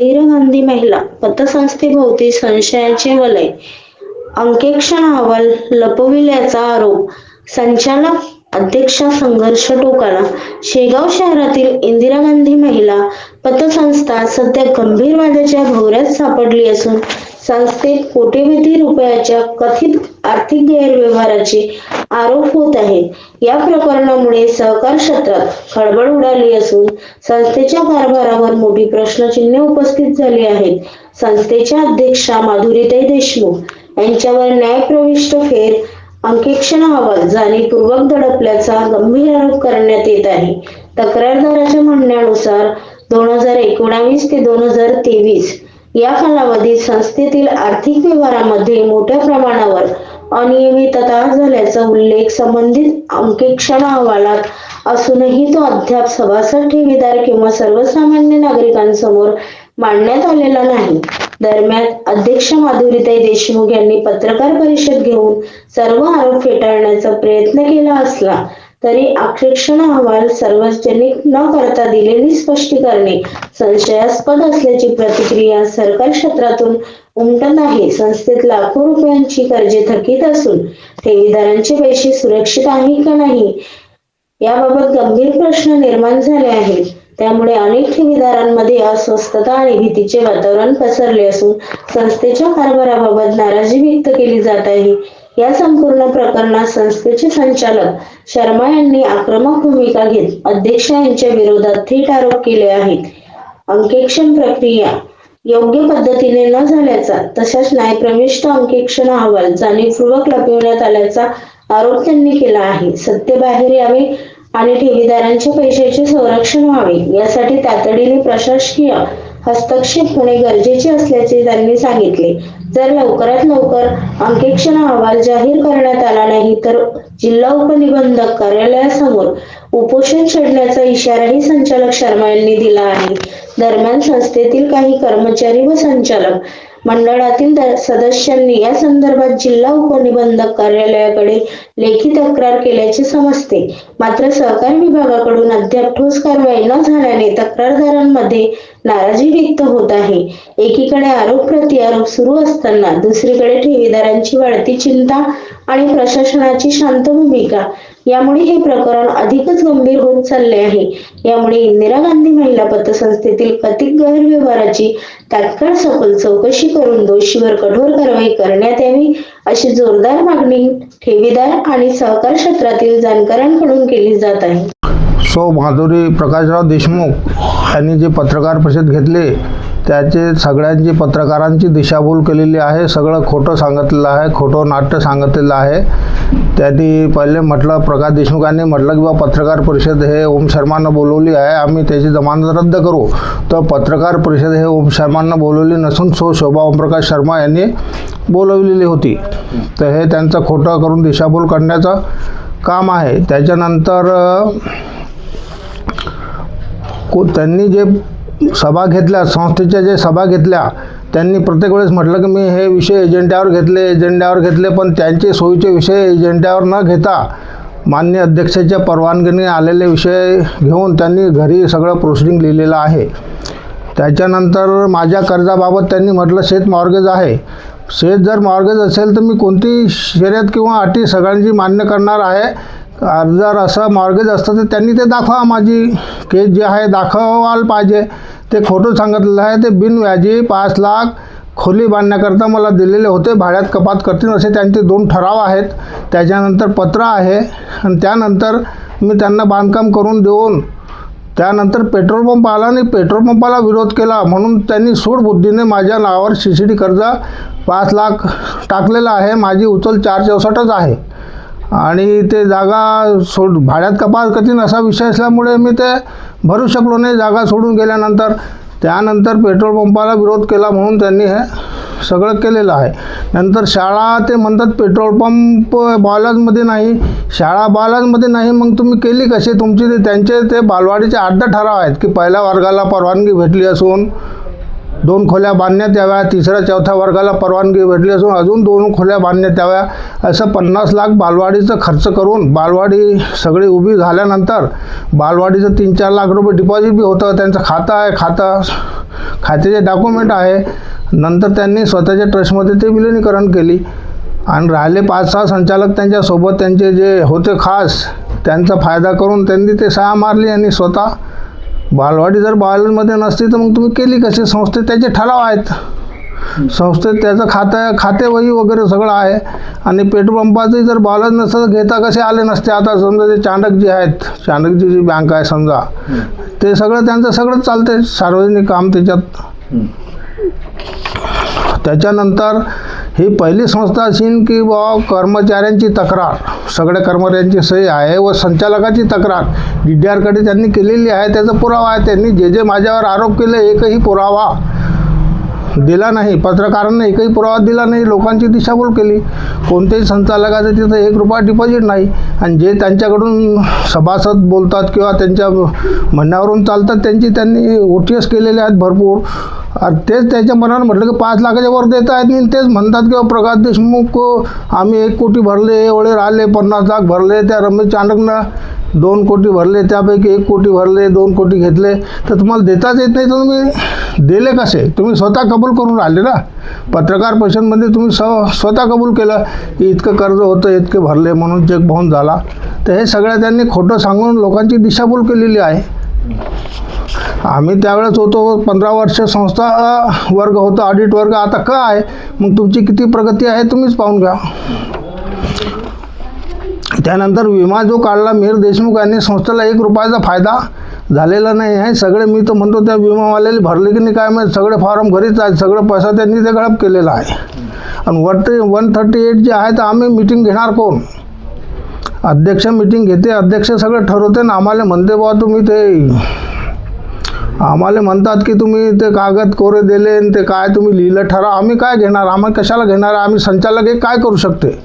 इंदिरा गांधी महिला पतसंस्थेभोवती संशयाचे वलय, अंकेक्षण अहवाल लपविल्याचा आरोप, संचालक अध्यक्षा संघर्ष टोकाला. शेगाव शहरातील इंदिरा गांधी महिला पतसंस्था सध्या गंभीर वादाच्या भोवऱ्यात सापडली असून संस्थेत कोट्यवधी रुपयाच्या कथित आर्थिक गैरव्यवहाराचे आरोप होत आहेत. या प्रकरणामुळे सहकार क्षेत्रात खळबळ उडाली असून संस्थेच्या कारभारावर मोठी प्रश्नचिन्हे उपस्थित झाली आहेत. संस्थेच्या अध्यक्षा माधुरीताई देशमुख यांच्यावर न्यायप्रविष्ट फेर अंकेक्षण अहवाल जाणीवपूर्वक दडपल्याचा गंभीर आरोप करण्यात येत आहे. तक्रारदाराच्या म्हणण्यानुसार 2019 ते 2023 या कालावधीत संस्थेतील आर्थिक व्यवहारामध्ये मोठ्या प्रमाणावर अनियमितता झाल्याचा उल्लेख संबंधित अंकेक्षण अहवालात असूनही तो अद्याप सभासद, ठेवीदार किंवा सर्वसामान्य नागरिकांसमोर मांडण्यात आलेला नाही. दरम्यान अध्यक्ष माधुरीताई देशमुख यांनी पत्रकार परिषद घेऊन सर्व आरोप फेटाळण्याचा प्रयत्न केला असला तरी अंकेक्षण अहवाल सार्वजनिक न करता दिलेली स्पष्टीकरणे संशयास्पद असल्याची प्रतिक्रिया सरकार क्षेत्रातून उमटत आहे. संस्थेत लाखो रुपयांची कर्जे थकीत असून ठेवीदारांचे पैसे सुरक्षित आहे का नाही याबाबत गंभीर प्रश्न निर्माण झाले आहेत. त्यामुळे अनेक ठेवीदारांमध्ये अस्वस्थता आणि भीतीचे वातावरण पसरले असून संस्थेच्या कारभाराबाबत नाराजी व्यक्त केली जात आहे. या संपूर्ण प्रकरणात संस्थेचे संचालक शर्मा यांनी आक्रमक भूमिका घेत अध्यक्ष यांच्या विरोधात थेट आरोप केले आहेत. अंकेक्षण प्रक्रिया योग्य पद्धतीने न झाल्याचा तशाच न्यायप्रविष्ट अंकेक्षण अहवाल जाणीवपूर्वक लपविण्यात आल्याचा आरोप त्यांनी केला आहे. सत्य बाहेर यावे आणि ठेवीदारांच्या पैशाचे संरक्षण व्हावे यासाठी तातडीने प्रशासकीय हस्तक्षेप होणे गरजेचे असल्याचे त्यांनी सांगितले. जर लवकरात लवकर अंकेक्षण अहवाल जाहीर करण्यात आला नाही तर जिल्हा उपनिबंधक कार्यालयासमोर उपोषण छेडण्याचा इशाराही संचालक शर्मा यांनी दिला आहे. दरम्यान संस्थेतील काही कर्मचारी व संचालक मंडळातील सदस्यांनी या संदर्भात जिल्हा उपनिबंधक कार्यालयाकडे लेखी तक्रार केल्याचे समजते. मात्र सहकार विभागाकडून अद्याप ठोस कारवाई न झाल्याने तक्रारदारांमध्ये नाराजी व्यक्त होत आहे. एकीकडे आरोप प्रत्यारोप सुरू असताना दुसरीकडे ठेवीदारांची वाढती चिंता आणि प्रशासनाची शांत भूमिका यामुळे हे प्रकरण अधिकच गंभीर होत चालले आहे. यामुळे इंदिरा गांधी महिला पतसंस्थेतील कथित गैरव्यवहाराची तात्काळ सखोल चौकशी करून दोषीवर कठोर कारवाई करण्यात यावी अशी जोरदार मागणी ठेवीदार आणि सहकार क्षेत्रातील जाणकारांकडून केली जात आहे. माधुरी प्रकाशराव देशमुख यांनी जे पत्रकार परिषद घेतले त्याचे सगळ्यांची पत्रकारांची दिशाभूल केलेली आहे. सगळं खोटं सांगितलेलं आहे, खोटं नाट्य सांगितलेलं आहे. त्यांनी पहिले म्हटलं, प्रकाश देशमुखांनी म्हटलं की बा पत्रकार परिषद हे ओम शर्मांना बोलवली आहे, आम्ही त्याची जमानत रद्द करू. तर पत्रकार परिषद हे ओम शर्मांना बोलवली नसून शोभा ओमप्रकाश शर्मा यांनी बोलवलेली होती. तर हे त्यांचं खोटं करून दिशाभूल करण्याचं काम आहे. त्याच्यानंतर त्यांनी जे सभा घेतल्या, संस्थेच्या जे सभा घेतल्या, त्यांनी प्रत्येक वेळेस म्हटलं की मी हे विषय एजेंड्यावर घेतले, पण त्यांचे सोयीचे विषय एजेंड्यावर न घेता मान्य अध्यक्षाच्या परवानगीने आलेले विषय घेऊन त्यांनी घरी सगळं प्रोसिडिंग लिहिलेलं आहे. त्याच्यानंतर माझ्या कर्जाबाबत त्यांनी म्हटलं शेत मॉर्गेज आहे. शेत जर मॉर्गेज असेल तर मी कोणती शर्यत किंवा अटी सगळ्यांची मान्य करणार आहे. जर असं मॉर्गेज असतं तर त्यांनी ते दाखवा, माझी केस जे आहे दाखवायला पाहिजे. ते खोटं सांगितलेलं आहे. ते बिनव्याजी 5 लाख खोली बांधण्याकरता मला दिलेले होते, भाड्यात कपात करतील असे त्यांचे 2 ठराव आहेत. त्याच्यानंतर पत्र आहे आणि त्यानंतर मी त्यांना बांधकाम करून देऊन त्यानंतर पेट्रोल पंप आला आणि पेट्रोल पंपाला विरोध केला म्हणून त्यांनी सूडबुद्धीने माझ्या नावावर CCD कर्ज 5 लाख टाकलेलं आहे. माझी उचल 464च आहे आणि ते जागा भाड्यात कपात करतील असा विषय असल्यामुळे मी ते भरू शकलो नाही जागा सोडून गेल्यानंतर. त्यानंतर पेट्रोल पंपाला विरोध केला म्हणून त्यांनी हे सगळं केलेलं आहे. नंतर शाळा ते म्हणतात पेट्रोल पंप बालाजमध्ये नाही, शाळा बालाजमध्ये नाही, मग तुम्ही केली कशी? तुमची त्यांचे ते बालवाडीचे 8 ठराव आहेत की पहिल्या वर्गाला परवानगी भेटली असून 2 खोल्या बांधण्यात याव्या, 3-4 वर्गाला परवानगी भेटली असून अजून 2 खोल्या बांधण्यात याव्या, असं 50 लाख बालवाडीचं खर्च करून बालवाडी सगळी उभी झाल्यानंतर बालवाडीचं 3-4 लाख रुपये डिपॉझिट बी होतं. त्यांचं खातं आहे, खात्याचे डॉक्युमेंट आहे. नंतर त्यांनी स्वतःच्या ट्रस्टमध्ये ते विलिनीकरण केली आणि राहिले 5-6 संचालक त्यांच्यासोबत त्यांचे जे होते खास, त्यांचा फायदा करून त्यांनी ते सहा मारली आणि स्वतः बालवाडी जर बालमध्ये नसती तर मग तुम्ही केली कशी? संस्थेत त्याचे ठराव आहेत, संस्थेत त्याचं खातेवही वगैरे सगळं आहे. आणि पेट्रोल पंपाचंही जर बालच नसतं तर घेता कसे आले नसते? आता समजा ते चाणकजी आहेत, चाणकजी जी बँक आहे समजा, ते सगळं त्यांचं सगळं चालते, सार्वजनिक काम त्याच्यात. त्याच्यानंतर ही पहिली संस्था असेल की बुवा कर्मचाऱ्यांची तक्रार, सगळ्या कर्मचाऱ्यांची सही आहे व संचालकाची तक्रार DDR-कडे त्यांनी केलेली आहे. त्याचा पुरावा आहे. त्यांनी जे माझ्यावर आरोप केले एकही पुरावा दिला नाही, पत्रकारांना एकही पुरावा दिला नाही, लोकांची दिशाभूल केली. कोणत्याही संचालकाचं तिथं 1 रुपया डिपॉझिट नाही. आणि जे त्यांच्याकडून सभासद बोलतात किंवा त्यांच्या म्हणण्यावरून चालतात त्यांनी OTS केलेले आहेत भरपूर. तेच त्याच्या मनानं म्हटलं की 5 लाखाच्या वर देत आहेत आणि तेच म्हणतात की प्रकाश देशमुख आम्ही 1 कोटी भरले, एवढे राहिले, 50 लाख भरले. त्या रमेश चांडकनं 2 कोटी भरले, त्यापैकी 1 कोटी भरले, 2 कोटी घेतले. तर तुम्हाला देताच येत नाही तर तुम्ही दिले कसे? तुम्ही स्वतः कबूल करून राहिले ना. पत्रकार परिषदेमध्ये तुम्ही स्वतः कबूल केलं की इतकं कर्ज होतं, इतके भरले म्हणून चेक बाउन्स झाला. तर हे सगळं त्यांनी खोटं सांगून लोकांची दिशाभूल केलेली आहे. आम्ही त्यावेळेस होतो 15 वर्ष संस्था वर्ग होता, ऑडिट वर्ग. आता का आहे? मग तुमची किती प्रगती आहे तुम्हीच पाहून घ्या. त्यानंतर विमा जो काढला मिहिर देशमुख यांनी, संस्थेला 1 रुपयाचा फायदा झालेला नाही आहे. सगळे मी तर म्हणतो त्या विमावाल्याला भरले की नाही काय माहीत, सगळे फॉर्म घरीच आहेत, सगळं पैसा त्यांनी ते गळप केलेला आहे. आणि 138 जे आहे तर आम्ही मीटिंग घेणार कोण? अध्यक्ष मीटिंग घेते, अध्यक्ष सगळं ठरवते ना. आम्हाला म्हणते बुवा तुम्ही ते, आम्हाला म्हणतात की तुम्ही ते कागद कोरे दिले आणि ते काय तुम्ही लिहिलं ठराव. आम्ही काय घेणार? आम्हाला कशाला घेणार? आम्ही संचालक हे काय करू शकते?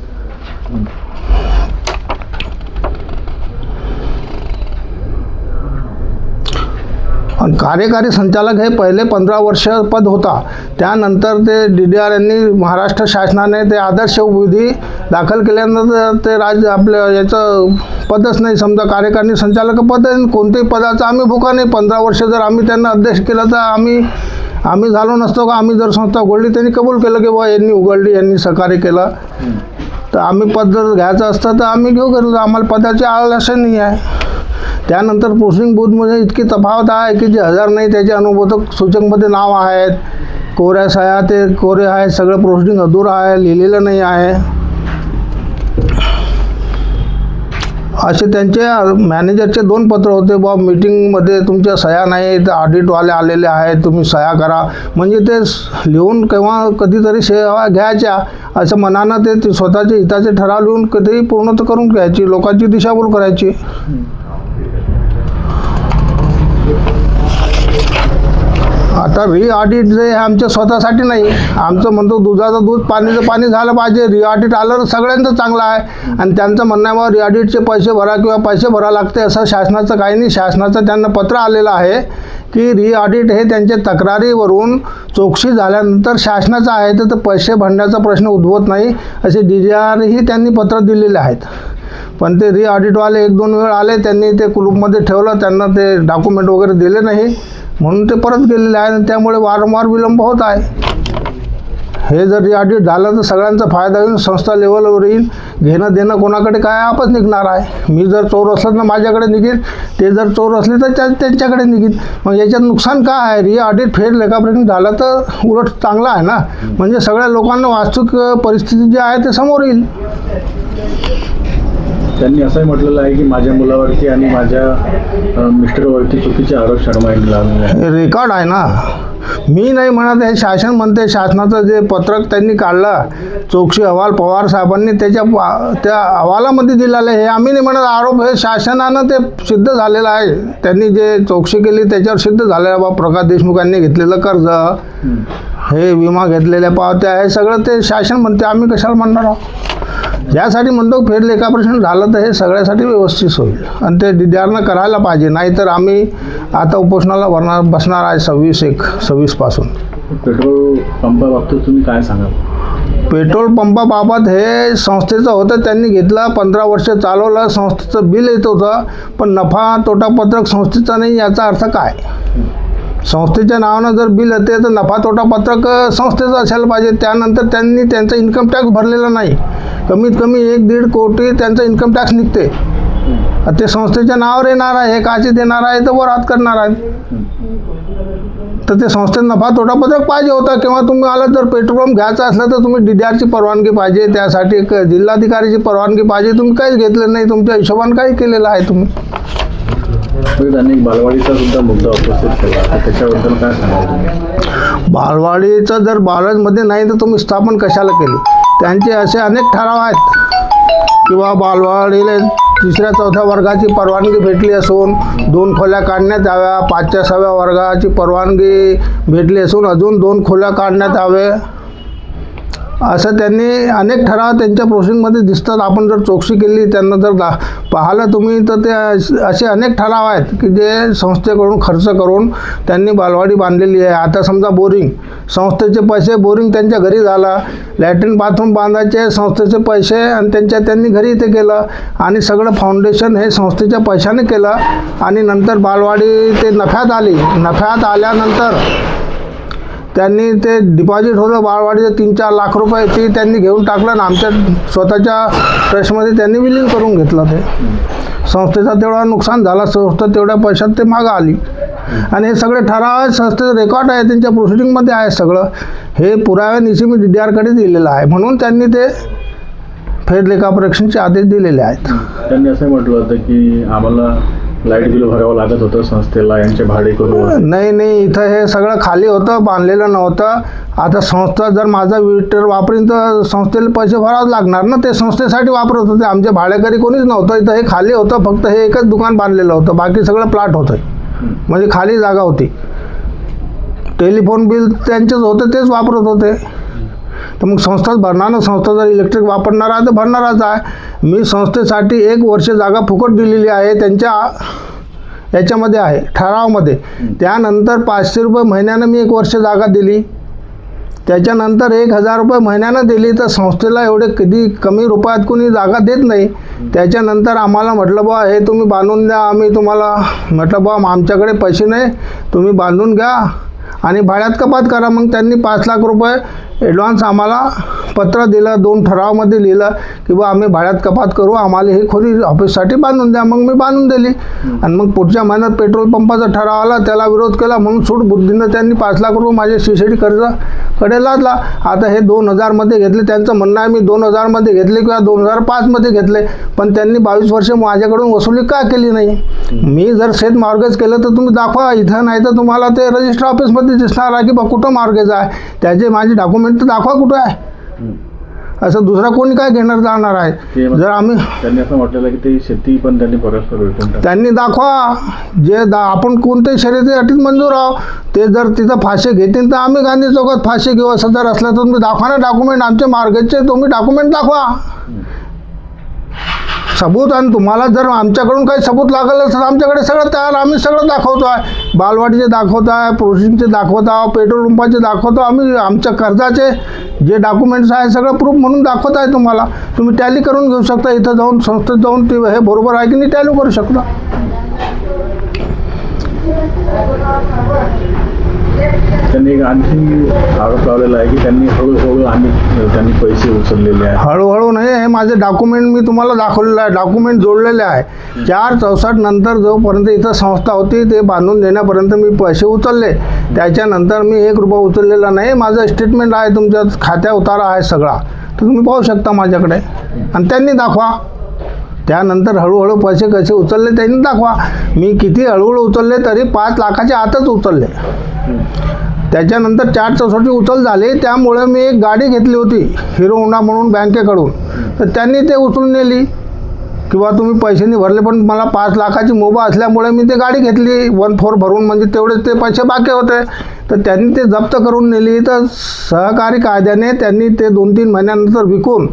आणि कार्यकारी संचालक हे पहिले 15 वर्ष पद होता. त्यानंतर ते DDR यांनी महाराष्ट्र शासनाने ते आदर्श विधी दाखल केल्यानंतर ते आपलं याचं पदच नाही. समजा कार्यकारी संचालक पद आहे, कोणत्याही पदाचा आम्ही भुका नाही. 15 वर्ष जर आम्ही त्यांना अध्यक्ष केलं तर आम्ही झालो नसतो का? आम्ही जर संस्था उघडली, त्यांनी कबूल केलं की बा यांनी उघडली, यांनी सहकार्य केलं, तर आम्ही पद जर घ्यायचं असतं तर आम्ही घेऊ गेलो. आम्हाला पदाची आळस नाही आहे. त्यानंतर प्रोसिडिंग बूथमध्ये इतकी तफावत आहे की जे हजर नाही त्याचे अनुबोधक सूचकमध्ये नाव आहेत, कोऱ्या सह्या ते कोरे आहेत, सगळं प्रोसिडिंग अधूर आहे, लिहिलेलं नाही आहे. असे त्यांचे मॅनेजरचे 2 पत्र होते, बा मीटिंगमध्ये तुमच्या सह्या नाही तर ऑडिटवाले आलेले आहेत, तुम्ही सह्या करा. म्हणजे ते लिहून किंवा कधीतरी सेवा घ्यायच्या असं मनानं ते स्वतःचे हिताचे ठराव लिहून कधीही पूर्ण करून घ्यायची, लोकांची दिशाभूल करायची. आता ऑडिट जे आमच्या स्वतःसाठी नाही, आमचं म्हणतो दुधाचं दूध पाणीचं पाणी झालं पाहिजे. ऑडिट आलं तर सगळ्यांचं चांगलं आहे. आणि त्यांचं म्हणणं आहे ऑडिटचे पैसे भरा किंवा पैसे भरा लागते असं शासनाचं काही नाही. शासनाचं त्यांना पत्र आलेलं आहे की ऑडिट हे त्यांच्या तक्रारीवरून चौकशी झाल्यानंतर शासनाचं आहे तर पैसे भरण्याचा प्रश्न उद्भवत नाही असे DDR ही त्यांनी पत्र दिलेले आहेत. पण ते ऑडिटवाले 1-2 वेळ आले, त्यांनी ते कुलूपमध्ये ठेवलं, त्यांना ते डॉक्युमेंट वगैरे दिले नाही म्हणून ते परत गेलेले आहे. त्यामुळे वारंवार विलंब होत आहे. हे जर ऑडिट झालं तर सगळ्यांचा फायदा होईल, संस्था लेवलवर येईल. घेणं देणं कोणाकडे काय आपच निघणार आहे. मी जर चोर असलं तर माझ्याकडे निघेल, ते जर चोर असले तर त्यांच्याकडे निघेल. मग याच्यात नुकसान काय आहे? ऑडिट फेर लेखापरीक्षण झालं तर उलट चांगलं आहे ना. म्हणजे सगळ्या लोकांना वास्तविक परिस्थिती जी आहे ते समोर येईल. त्यांनी असंही म्हटलेलं आहे की माझ्या मुलावरती आणि माझ्या मिस्टरवरती चुकीचे आरोप शर्मा यांनी रेकॉर्ड आहे ना. मी नाही म्हणत, हे शासन म्हणते. शासनाचं जे पत्रक त्यांनी काढलं, चौकशी अहवाल पवार साहेबांनी त्या अहवालामध्ये दिलेलं आहे. हे आम्ही नाही म्हणत. आरोप हे शासनानं ते सिद्ध झालेलं आहे. त्यांनी जे चौकशी केली त्याच्यावर सिद्ध झालेलं आहे. प्रकाश देशमुख यांनी घेतलेलं कर्ज, हे विमा घेतलेल्या पावत्या, हे सगळं ते शासन म्हणते. आम्ही कशाला म्हणणार आहोत? ज्यासाठी म्हणतो फेर लेखापरीक्षण झालं तर हे सगळ्यासाठी व्यवस्थित होईल आणि ते DDRनं करायला पाहिजे. नाहीतर आम्ही आता उपोषणाला बसणार आहे 26/1 पासून. पेट्रोल पंपाबाबतीत तुम्ही काय सांगाल? पेट्रोल पंपाबाबत हे संस्थेचं होतं, त्यांनी घेतलं, 15 वर्ष चालवलं, संस्थेचं बिल येत होतं, पण नफा तोटा पत्रक संस्थेचं नाही. याचा अर्थ काय? संस्थेच्या नावानं जर बिल येते तर नफा तोटा पत्रक संस्थेचं असायला पाहिजे. त्यानंतर त्यांनी त्यांचा इन्कम टॅक्स भरलेला नाही. कमीत कमी 1-1.5 कोटी त्यांचा इन्कम टॅक्स निघते. ते संस्थेच्या नावावर येणार आहे, हे काची देणार आहे तर वर हात करणार आहे. तर ते संस्थेत नफा तोटा पत्रक पाहिजे होतं. किंवा तुम्हाला जर पेट्रोल पंप घ्यायचा असला तर तुम्ही DDRची परवानगी पाहिजे, त्यासाठी एक जिल्हाधिकारीची परवानगी पाहिजे. तुम्ही काहीच घेतलं नाही, तुमच्या हिशोबाने काही केलेलं आहे तुम्ही. त्यांनी बालवाडीचा सुद्धा मुद्दा उपस्थित केला, तर त्याच्याबद्दल काय सांगाल तुम्ही? बालवाडीचं जर बालवाडीमध्ये नाही तर तुम्ही स्थापन कशाला केली? त्यांचे असे अनेक ठराव आहेत किंवा बालवाडीला 3ऱ्या-4थ्या वर्गाची परवानगी भेटली असून 2 खोल्या काढण्यात याव्या, 5व्या-6व्या वर्गाची परवानगी भेटली असून अजून 2 खोल्या काढण्यात यावे, असं त्यांनी अनेक ठराव त्यांच्या प्रोसेसमध्ये दिसतात. आपण जर चौकशी केली, त्यांना जर पाहिलं तुम्ही, तर ते असे अनेक ठराव आहेत की जे संस्थेकडून खर्च करून त्यांनी बालवाडी बांधलेली आहे. आता समजा बोरिंग, संस्थेचे पैसे, बोरिंग त्यांच्या घरी झाला, लॅट्रिन बाथरूम बांधायचे संस्थेचे पैसे आणि त्यांनी घरी इथे केलं, आणि सगळं फाउंडेशन हे संस्थेच्या पैशाने केलं. आणि नंतर बालवाडी ते नफ्यात आली. नफ्यात आल्यानंतर त्यांनी ते डिपॉझिट होतं बालवाडीचं 3-4 लाख रुपये, ते त्यांनी घेऊन टाकलं आणि आमच्या स्वतःच्या ट्रस्टमध्ये त्यांनी विलीन करून घेतलं. ते संस्थेचा तेवढा नुकसान झाला, संस्था तेवढ्या पैशात ते मागं आली. आणि हे सगळे ठराव आहेत, संस्थेचं रेकॉर्ड आहे, त्यांच्या प्रोसिडिंगमध्ये आहे सगळं. हे पुराव्यानिशी मी DDRकडे दिलेलं आहे, म्हणून त्यांनी ते फेरलेखापरीक्षणचे आदेश दिलेले आहेत. त्यांनी असं म्हटलं होतं की आम्हाला लाईट बिल भरावं लागत होतं संस्थेला, यांचे भाडे करून. नाही, इथं हे सगळं खाली होतं, बांधलेलं नव्हतं. आता संस्था जर माझा मीटर वापरीन तर संस्थेला पैसे भरावं लागणार ना, ते संस्थेसाठी वापरत होते. आमचे भाडेकरी कोणीच नव्हतं. इथं हे खाली होतं, फक्त हे एकच दुकान बांधलेलं होतं, बाकी सगळं प्लॉट होतं, म्हणजे खाली जागा होती. टेलिफोन बिल त्यांचेच होते, तेच वापरत होते. तर मग संस्थाच भरणार ना, संस्था जर इलेक्ट्रिक वापरणार आहे तर भरणारच आहे. मी संस्थेसाठी 1 वर्ष जागा फुकट दिलेली आहे, त्यांच्या याच्यामध्ये आहे ठरावामध्ये. त्यानंतर 500 रुपये महिन्यानं मी 1 वर्ष जागा दिली. त्याच्यानंतर 1000 रुपये महिन्यानं दिली. तर संस्थेला एवढे कधी कमी रुपयात कोणी जागा देत नाही. त्याच्यानंतर आम्हाला म्हटलं बा हे तुम्ही बांधून द्या. आम्ही तुम्हाला म्हटलं बा आमच्याकडे पैसे नाही, तुम्ही बांधून घ्या आणि भाड्यात कपात करा. मग त्यांनी 5 लाख रुपये ॲडव्हान्स आम्हाला पत्र दिलं, 2 ठरावामध्ये लिहिलं की बा आम्ही भाड्यात कपात करू, आम्हाला ही खोली ऑफिससाठी बांधून द्या. मग मी बांधून दिली. आणि मग पुढच्या महिन्यात पेट्रोल पंपाचा ठराव आला, त्याला विरोध केला, म्हणून सूट बुद्धीनं त्यांनी 5 लाख रुपये माझे CCD कर्जाकडे लादला. आता हे 2000मध्ये घेतले. त्यांचं म्हणणं आहे मी 2000मध्ये घेतले किंवा 2005मध्ये घेतले, पण त्यांनी 22 वर्ष माझ्याकडून वसुली का केली नाही? मी जर शेत मॉर्गेज केलं तर तुम्ही दाखवा इथं, नाही तर तुम्हाला ते रजिस्टर ऑफिसमध्ये दिसणार आहे की बा कुठं मॉर्गेज आहे, त्याचे माझे डॉक्युमेंट तर दाखवा कुठं आहे. असं दुसरा कोणी काय घेणार जाणार आहे? जर आम्ही त्यांनी असं म्हटलेलं की ते शेती पण त्यांनी परस्पर त्यांनी दाखवा, जे आपण कोणत्याही शर्यतीसाठी मंजूर आहोत. ते जर तिथं फाशी घेतील तर आम्ही गांधी चौकात फाशी घेऊ. असं जर असलं तर तुम्ही दाखवा ना डॉक्युमेंट, आमचे मार्गेजचे तुम्ही डॉक्युमेंट दाखवा, सबूत. आणि तुम्हाला जर आमच्याकडून काही सबूत लागलं तर आमच्याकडे सगळं तयार, आम्ही सगळं दाखवतो आहे. बालवाडीचे दाखवतो आहे, प्रोसेसिंगचे दाखवतो आहोत, पेट्रोल पंपाचे दाखवतो आम्ही, आमच्या कर्जाचे जे डॉक्युमेंट्स आहे सगळं प्रूफ म्हणून दाखवत आहे तुम्हाला. तुम्ही टॅली करून घेऊ शकता, इथं जाऊन संस्थेत जाऊन ते हे बरोबर आहे की नाही टॅली करू शकता. त्यांनी एक आणखी आरोप लावलेला आहे की त्यांनी हळूहळू पैसे उचललेले आहे. हळूहळू नाही, हे माझे डॉक्युमेंट मी तुम्हाला दाखवलेलं आहे, डॉक्युमेंट जोडलेले आहे. 464 नंतर जोपर्यंत इथं संस्था होती ते बांधून देण्यापर्यंत मी पैसे उचलले. त्याच्यानंतर मी 1 रुपया उचललेला नाही. माझं स्टेटमेंट आहे, तुमच्या खात्या उतारा आहे सगळा, तर तुम्ही पाहू शकता माझ्याकडे. आणि त्यांनी दाखवा. त्यानंतर हळूहळू पैसे कसे उचलले त्यांनी दाखवा. मी किती हळूहळू उचलले तरी 5 लाखाच्या आतच उचलले. त्याच्यानंतर 464 उचल झाली. त्यामुळे मी एक गाडी घेतली होती हिरो होंडा म्हणून बँकेकडून, तर त्यांनी ते उचलून नेली किंवा तुम्ही पैसे नाही भरले, पण मला 5 लाखाची मोबा असल्यामुळे मी ते गाडी घेतली 1/4 भरून, म्हणजे तेवढे ते पैसे बाकी होते. तर त्यांनी ते जप्त करून नेली. तर सहकारी कायद्याने त्यांनी ते 2-3 महिन्यानंतर विकून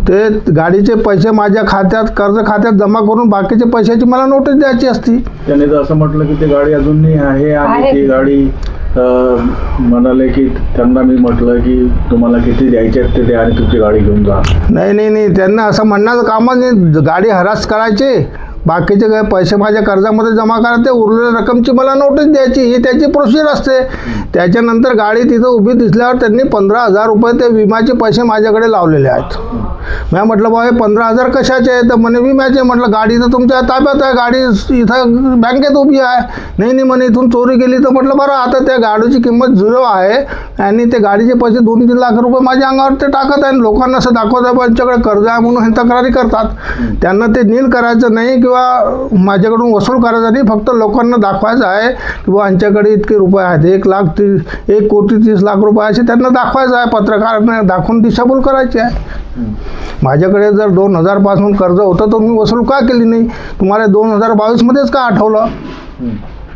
ते गाडीचे पैसे माझ्या खात्यात, कर्ज खात्यात जमा करून बाकीचे पैशाची मला नोटीस द्यायची असती. त्यांनी तर असं म्हटलं की ते गाडी अजूनही आहे आणि ती गाडी म्हणाले की त्यांना मी म्हटलं की तुम्हाला किती द्यायचे आहेत ते द्या आणि तुमची गाडी घेऊन जा. नाही त्यांना असं म्हणण्याचं कामच नाही. गाडी हरास करायची, बाकीचे काय पैसे माझ्या कर्जामध्ये जमा करायचे, उरलेल्या रकमची मला नोटीस द्यायची, ही त्याची प्रोसिजर असते. त्याच्यानंतर गाडी तिथं उभी दिसल्यावर त्यांनी 15,000 रुपये ते विम्याचे पैसे माझ्याकडे लावलेले आहेत. मी म्हटलं बा हे 15,000 कशाचे आहे? तर म्हणे विम्याचे. म्हटलं गाडी तर तुमच्या ताब्यात आहे, गाडी इथं बँकेत उभी आहे. नाही म्हणे इथून चोरी गेली. तर म्हटलं बरं आता त्या गाडीची किंमत 0 आहे आणि ते गाडीचे पैसे 2-3 लाख रुपये माझ्या अंगावर ते टाकत आहे. लोकांना असं दाखवत आहे त्यांच्याकडे कर्ज आहे म्हणून हे तक्रारी करतात. त्यांना ते नील करायचं नाही किंवा माझ्याकडून वसूल करायचं नाही, फक्त लोकांना दाखवायचं आहे की बुवा यांच्याकडे इतके रुपये आहेत, 1,30,00,000 रुपये असे त्यांना दाखवायचं आहे. पत्रकारांना दाखवून दिशाभूल करायची आहे. माझ्याकडे जर 2000 पासून कर्ज होतं तर मी वसूल का केली नाही? तुम्हाला 2022मध्येच का आठवलं?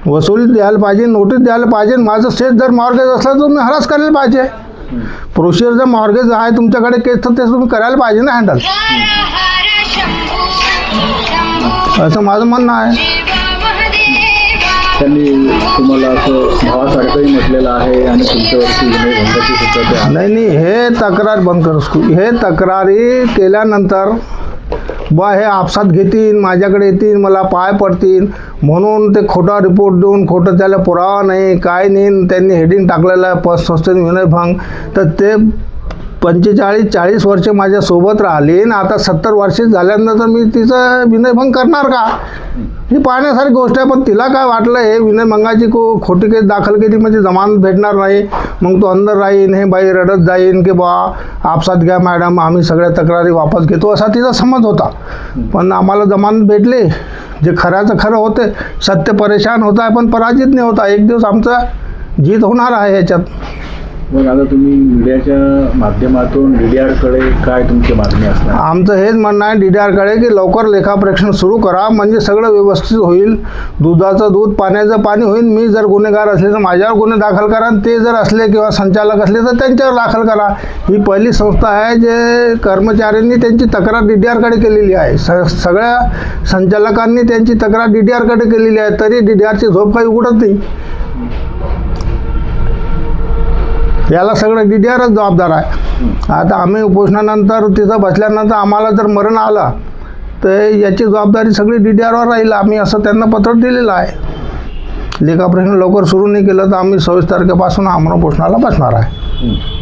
वसुली द्यायला पाहिजे, नोटीस द्यायला पाहिजे. माझं शेत जर मॉर्गेज असलं तर तुम्ही हरास करायला पाहिजे. प्रोसिजर जर मॉर्गेज आहे तुमच्याकडे केस तर ते तुम्ही करायला पाहिजे ना हँडल. असं माझं म्हणणं आहे. त्यांनी तुम्हाला असं भावासारखंही म्हटलेलं आहे आणि तुमच्यावरती विनयभंगाची सूचना आहे. नाही हे तक्रार बंद कर. हे तक्रारी केल्यानंतर बा हे आपसात घेतील, माझ्याकडे येतील, मला पाय पडतील म्हणून ते खोटा रिपोर्ट देऊन, खोटं त्याला पुरावा नाही काय नाही, त्यांनी हेडिंग टाकलेलं आहे पतसंस्थेने विनयभंग. तर ते 45-40 वर्षे माझ्यासोबत राहिली आणि आता 70 वर्षे झाल्यानंतर मी तिचं विनयभंग करणार का? ही पाहण्यासारखी गोष्ट आहे. पण तिला काय वाटलं हे विनयभंगाची खोटी केस दाखल केली म्हणजे जमानत भेटणार नाही, मग तो अंदर राहीन, हे बाई रडत जाईन की बा आपसात घ्या मॅडम आम्ही सगळ्या तक्रारी वापस घेतो, असा तिचा समज होता. पण आम्हाला जमानत भेटली, जे खऱ्याचं खरं होते. सत्य परेशान होत आहे पण पराजित नाही होता. एक दिवस आमचा जीत होणार आहे याच्यात. मग आता तुम्ही मीडियाच्या माध्यमातून DDRकडे काय तुमची मागणी असणार? आमचं हेच म्हणणं आहे DDRकडे की लवकर लेखापरीक्षण सुरू करा, म्हणजे सगळं व्यवस्थित होईल. दुधाचं दूध, पाण्याचं पाणी होईल. मी जर गुन्हेगार असले तर माझ्यावर गुन्हे दाखल करा, आणि ते जर असले किंवा संचालक असले तर त्यांच्यावर दाखल करा. ही पहिली संस्था आहे जे कर्मचाऱ्यांनी त्यांची तक्रार DDRकडे केलेली आहे. सगळ्या संचालकांनी त्यांची तक्रार DDRकडे केलेली आहे, तरी DDRची झोप काही उघडत नाही. याला सगळं DDRच जबाबदार आहे. आता आम्ही उपोषणानंतर तिथं बसल्यानंतर आम्हाला जर मरण आलं तर याची जबाबदारी सगळी DDRवर राहील. आम्ही असं त्यांना पत्र दिलेलं आहे. लेखापरीक्षण लवकर सुरू नाही केलं तर आम्ही 26 तारखेपासून आमरण उपोषणाला बसणार आहे.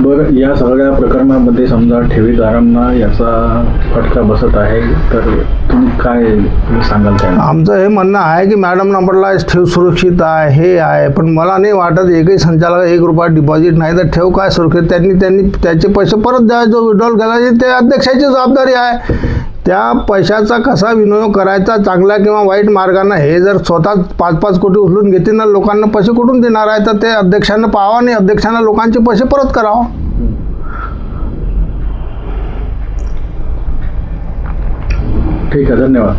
बरं, या सगळ्या प्रकरणामध्ये समजा ठेवीदारांना याचा फटका बसत आहे तर तुम्ही काय सांगाल त्यांना? आमचं हे म्हणणं आहे की मॅडम नंबरला ठेव सुरक्षित आहे, हे आहे. पण मला नाही वाटत एकही संचालक 1 रुपया डिपॉझिट नाही तर ठेव काय सुरक्षित. त्यांनी त्याचे पैसे परत द्यावे. जो विड्रॉल केला ते अध्यक्षाची जबाबदारी आहे. त्या पैशाचा कसा विनियोग करायचा चांगला किंवा वाईट मार्गानं, हे जर स्वतः 5-5 कोटी उचलून घेतील ना लोकांना पैसे कुठून देणार आहे? तर ते अध्यक्षांना पाहावं आणि अध्यक्षांना लोकांचे पैसे परत करावं. ठीक आहे, धन्यवाद.